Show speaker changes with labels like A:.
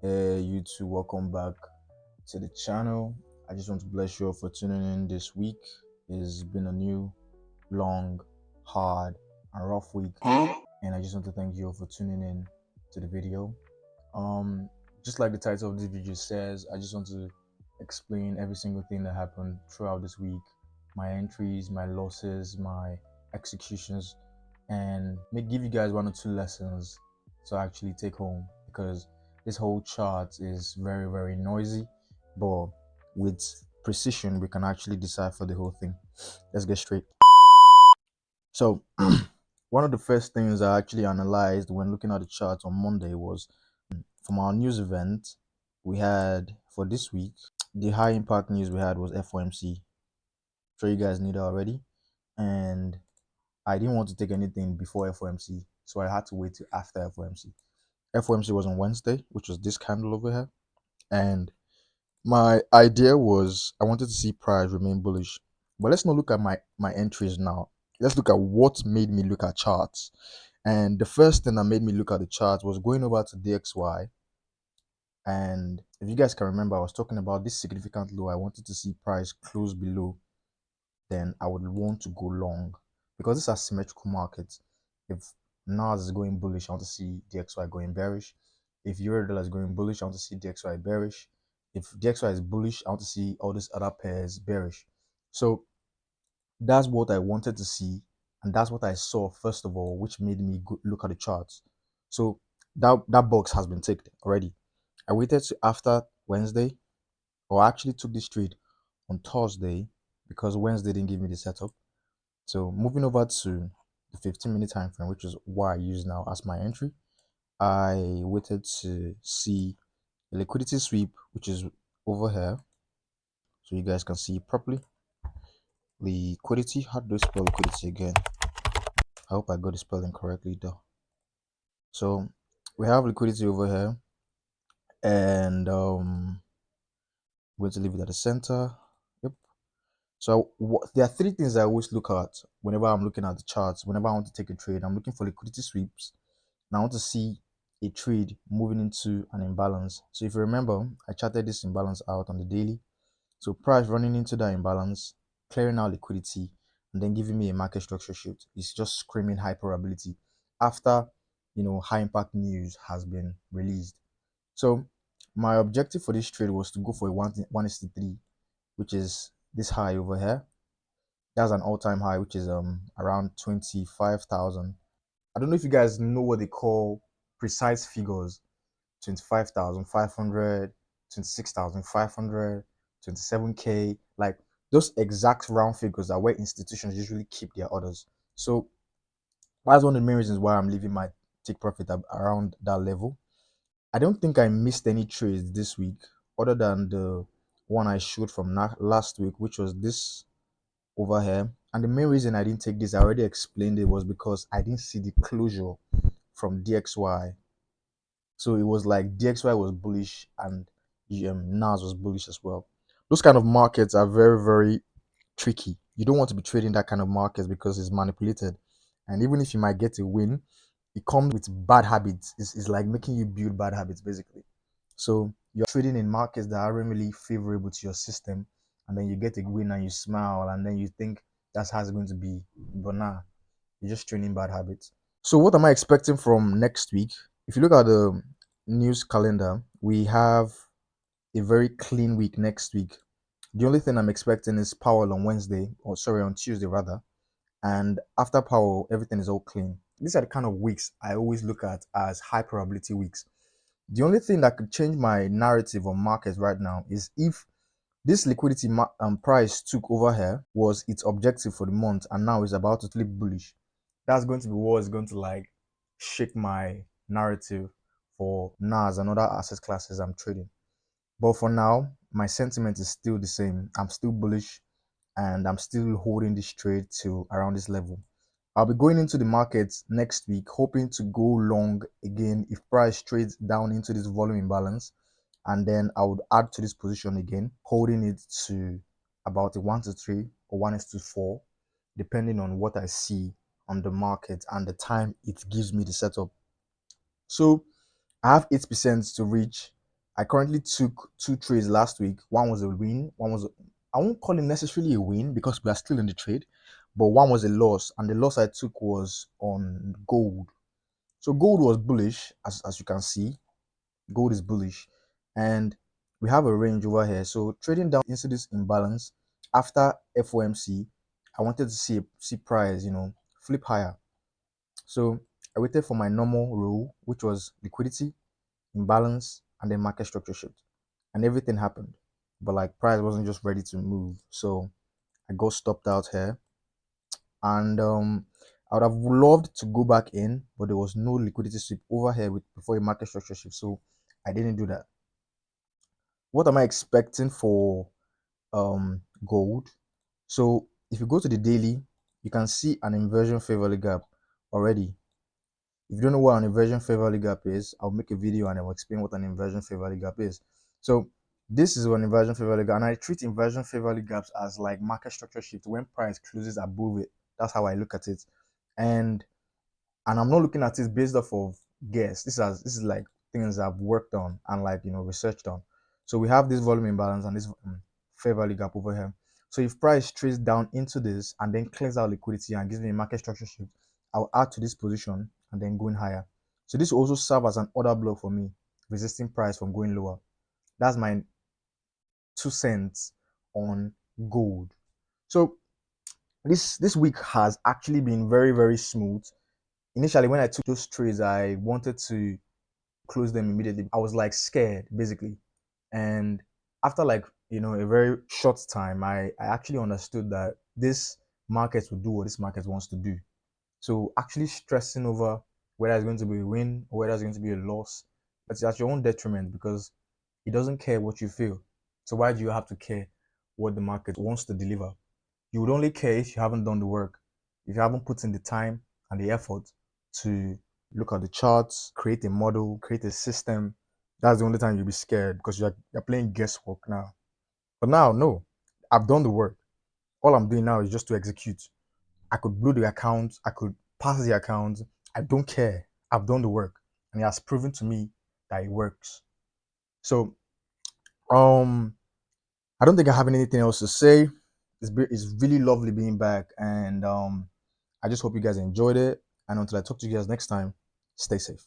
A: You two, welcome back to the channel. I just want to bless you all for tuning in this week. It's been a new, long, hard, and rough week, and I just want to thank you all for tuning in to the video. Um, just like the title of this video says, I just want to explain every single thing that happened throughout this week, my entries, my losses, my executions, and give you guys one or two lessons to actually take home, because this whole chart is very, very noisy, but with precision we can actually decipher the whole thing. Let's get straight. So one of the first things I actually analyzed when looking at the chart on Monday was from our news event we had for this week. The high impact news we had was FOMC. Sure, you guys knew that already, and I didn't want to take anything before FOMC, so I had to wait till after FOMC. FOMC was on Wednesday, which was this candle over here, and my idea was I wanted to see price remain bullish. But let's not look at my entries now. Let's look at what made me look at charts. And the first thing that made me look at the chart was going over to DXY. And if you guys can remember, I was talking about this significant low. I wanted to see price close below, then I would want to go long, because this is a symmetrical market. If NAS is going bullish, I want to see DXY going bearish. If Eurodollar is going bullish, I want to see DXY bearish. If DXY is bullish, I want to see all these other pairs bearish. So that's what I wanted to see, and that's what I saw first of all, which made me look at the charts. So that box has been ticked already. I waited to after Wednesday, or I actually took this trade on Thursday because Wednesday didn't give me the setup. So moving over to the 15-minute time frame, which is what I use now as my entry, I waited to see the liquidity sweep, which is over here, so you guys can see properly. Liquidity, how do I spell liquidity again? I hope I got the spelling correctly though. So we have liquidity over here, and I'm going to leave it at the center. Yep. So there are three things I always look at whenever I'm looking at the charts. Whenever I want to take a trade, I'm looking for liquidity sweeps, and I want to see a trade moving into an imbalance. So if you remember, I charted this imbalance out on the daily. So price running into that imbalance, clearing out liquidity, and then giving me a market structure shift. It's just screaming high probability after high impact news has been released. So my objective for this trade was to go for a 1:3, which is this high over here. That's an all-time high, which is around 25,000. I don't know if you guys know what they call precise figures: 25,500, 26,500, 27K. Like those exact round figures are where institutions usually keep their orders. So that's one of the main reasons why I'm leaving my take profit around that level. I don't think I missed any trades this week other than the one I showed from last week, which was this over here. And the main reason I didn't take this, I already explained it, was because I didn't see the closure from DXY. So it was like DXY was bullish and NAS was bullish as well. Those kind of markets are very, very tricky. You don't want to be trading that kind of markets because it's manipulated. And even if you might get a win, it comes with bad habits. It's like making you build bad habits basically. So you're trading in markets that aren't really favorable to your system, and then you get a win and you smile, and then you think that's how it's going to be. But nah, you're just training bad habits. So what am I expecting from next week? If you look at the news calendar, we have a very clean week next week. The only thing I'm expecting is Powell on Wednesday, or sorry, on Tuesday rather. And after Powell, everything is all clean. These are the kind of weeks I always look at as high probability weeks. The only thing that could change my narrative on markets right now is if this liquidity price took over here was its objective for the month, and now is about to flip bullish. That's going to be what is going to like shake my narrative for NAS and other asset classes I'm trading. But for now, my sentiment is still the same. I'm still bullish, and I'm still holding this trade to around this level. I'll be going into the market next week hoping to go long again if price trades down into this volume imbalance, and then I would add to this position again, holding it to about a 1:3 or 1:4, depending on what I see on the market and the time it gives me the setup. So I have 8% to reach I currently took two trades last week. One was a win. I won't call it necessarily a win because we are still in the trade, but one was a loss, and the loss I took was on gold. So gold was bullish, as you can see. Gold is bullish, and we have a range over here. So trading down into this imbalance after FOMC, I wanted to see price, flip higher. So I waited for my normal rule, which was liquidity, imbalance, and then market structure shift, and everything happened. But like price wasn't just ready to move, so I got stopped out here, and I would have loved to go back in, but there was no liquidity sweep over here before a market structure shift, so I didn't do that. What am I expecting for gold? So if you go to the daily, you can see an inversion fair value gap already. If you don't know what an inversion fair value gap is, I'll make a video and I'll explain what an inversion fair value gap is. So this is an inversion fair value gap, and I treat inversion fair value gaps as like market structure shift when price closes above it. That's how I look at it. And I'm not looking at it based off of guess. This is like things I've worked on and like researched on. So we have this volume imbalance and this fair value gap over here. So if price trades down into this and then clears out liquidity and gives me a market structure shift, I'll add to this position and then going higher. So this will also serve as an order block for me, resisting price from going lower. That's my 2 cents on gold. So this week has actually been very, very smooth. Initially, when I took those trades, I wanted to close them immediately. I was like scared, basically. And after like, a very short time, I actually understood that this market will do what this market wants to do. So actually stressing over whether it's going to be a win or whether it's going to be a loss, it's at your own detriment because it doesn't care what you feel. So why do you have to care what the market wants to deliver? You would only care if you haven't done the work, if you haven't put in the time and the effort to look at the charts, create a model, create a system. That's the only time you'll be scared because you're playing guesswork now. But now, no, I've done the work. All I'm doing now is just to execute. I could blow the account, I could pass the account. I don't care. I've done the work, and it has proven to me that it works. So, I don't think I have anything else to say. It's really lovely being back, and I just hope you guys enjoyed it. And until I talk to you guys next time, stay safe.